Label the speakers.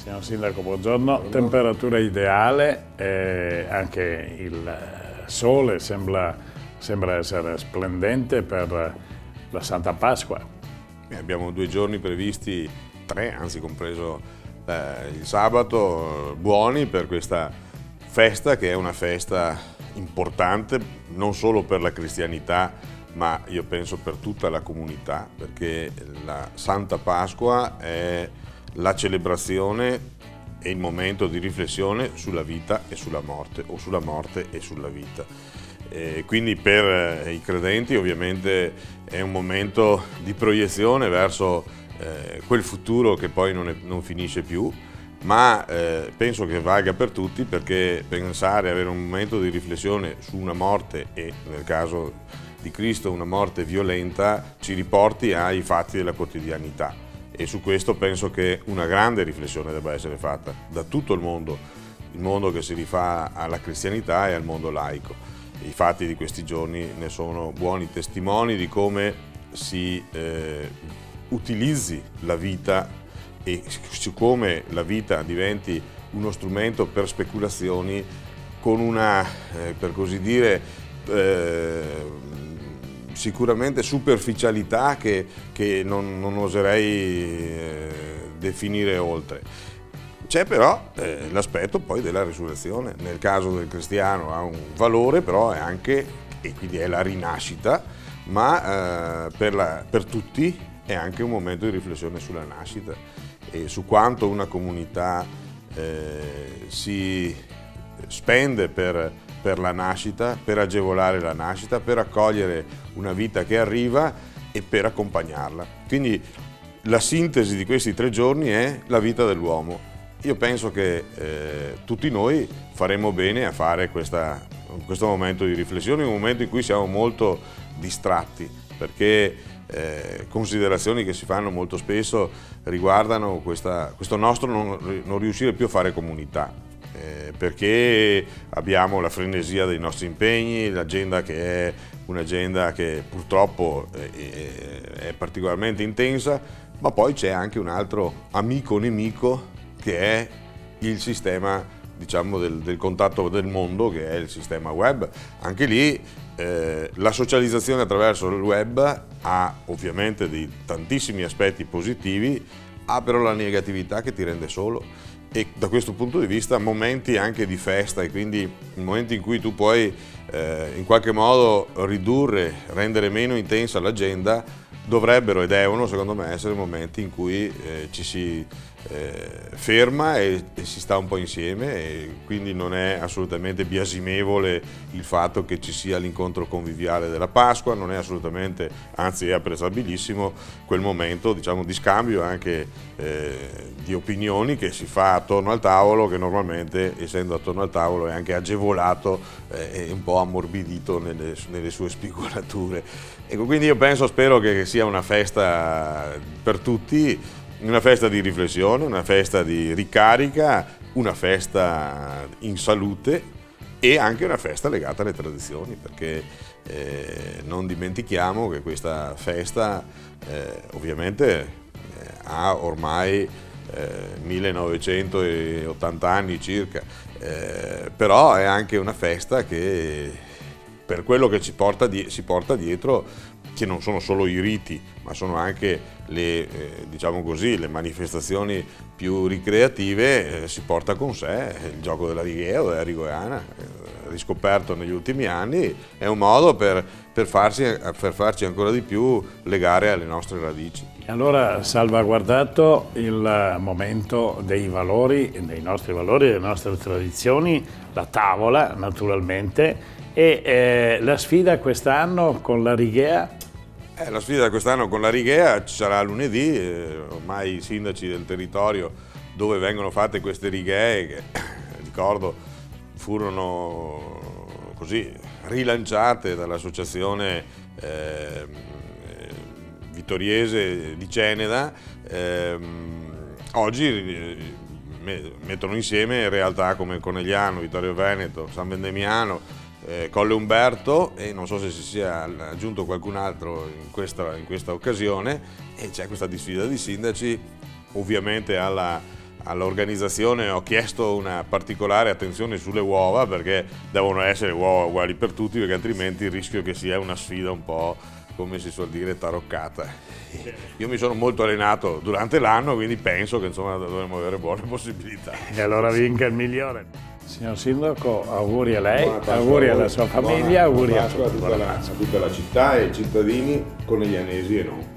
Speaker 1: Signor Sindaco, buongiorno. Temperatura ideale, anche il sole sembra essere splendente per la Santa Pasqua.
Speaker 2: Abbiamo 2 giorni previsti, 3, anzi compreso il sabato, buoni per questa festa, che è una festa importante non solo per la cristianità, ma io penso per tutta la comunità, perché la Santa Pasqua è la celebrazione e il momento di riflessione sulla vita e sulla morte, o sulla morte e sulla vita. Quindi per i credenti ovviamente è un momento di proiezione verso quel futuro che poi non finisce più, ma penso che valga per tutti, perché pensare, avere un momento di riflessione su una morte, e nel caso di Cristo una morte violenta, ci riporti ai fatti della quotidianità. E su questo penso che una grande riflessione debba essere fatta da tutto il mondo che si rifà alla cristianità e al mondo laico. I fatti di questi giorni ne sono buoni testimoni di come si utilizzi la vita e su come la vita diventi uno strumento per speculazioni con una, per così dire, sicuramente superficialità che non oserei definire oltre. C'è però l'aspetto poi della risurrezione, nel caso del cristiano ha un valore, però è anche, e quindi è la rinascita, ma per tutti è anche un momento di riflessione sulla nascita e su quanto una comunità si spende per la nascita, per agevolare la nascita, per accogliere una vita che arriva e per accompagnarla. Quindi la sintesi di questi 3 giorni è la vita dell'uomo. Io penso che tutti noi faremo bene a fare questo momento di riflessione, un momento in cui siamo molto distratti, perché considerazioni che si fanno molto spesso riguardano questo nostro non riuscire più a fare comunità. Perché abbiamo la frenesia dei nostri impegni, l'agenda che è un'agenda che purtroppo è particolarmente intensa, ma poi c'è anche un altro amico nemico che è il sistema, diciamo, del contatto del mondo, che è il sistema web. Anche lì la socializzazione attraverso il web ha ovviamente tantissimi aspetti positivi, ha però la negatività che ti rende solo. E da questo punto di vista momenti anche di festa, e quindi momenti in cui tu puoi in qualche modo ridurre, rendere meno intensa l'agenda, dovrebbero e devono secondo me essere momenti in cui ci si ferma e si sta un po' insieme, e quindi non è assolutamente biasimevole il fatto che ci sia l'incontro conviviale della Pasqua, non è assolutamente, anzi è apprezzabilissimo quel momento, diciamo, di scambio anche di opinioni che si fa attorno al tavolo, che normalmente, essendo attorno al tavolo, è anche agevolato e un po' ammorbidito nelle sue spigolature. Ecco, quindi io spero che sia una festa per tutti, una festa di riflessione, una festa di ricarica, una festa in salute e anche una festa legata alle tradizioni, perché non dimentichiamo che questa festa ovviamente ha ormai 1980 anni circa, però è anche una festa che, per quello che si porta dietro, che non sono solo i riti, ma sono anche diciamo così, le manifestazioni più ricreative, si porta con sé il gioco della righea o della rigoiana, riscoperto negli ultimi anni, è un modo per farci ancora di più legare alle nostre radici.
Speaker 1: Allora, salvaguardato il momento dei valori, dei nostri valori, delle nostre tradizioni, la tavola naturalmente, e la sfida quest'anno con la righea?
Speaker 2: La sfida quest'anno con la righea ci sarà lunedì, ormai i sindaci del territorio dove vengono fatte queste righee, che ricordo furono così rilanciate dall'associazione vittoriese di Ceneda, oggi mettono insieme realtà come Conegliano, Vittorio Veneto, San Vendemiano, Colle Umberto, e non so se si sia aggiunto qualcun altro in questa occasione, e c'è questa sfida di sindaci ovviamente alla all'organizzazione ho chiesto una particolare attenzione sulle uova, perché devono essere uova uguali per tutti, perché altrimenti il rischio che sia una sfida un po', come si suol dire, taroccata. Io mi sono molto allenato durante l'anno, quindi penso che insomma dovremmo avere buone possibilità.
Speaker 1: E allora vinca il migliore. Signor Sindaco, auguri a lei, auguri alla sua famiglia, auguri a tutti.
Speaker 2: A tutta la città e ai cittadini coneglianesi e non.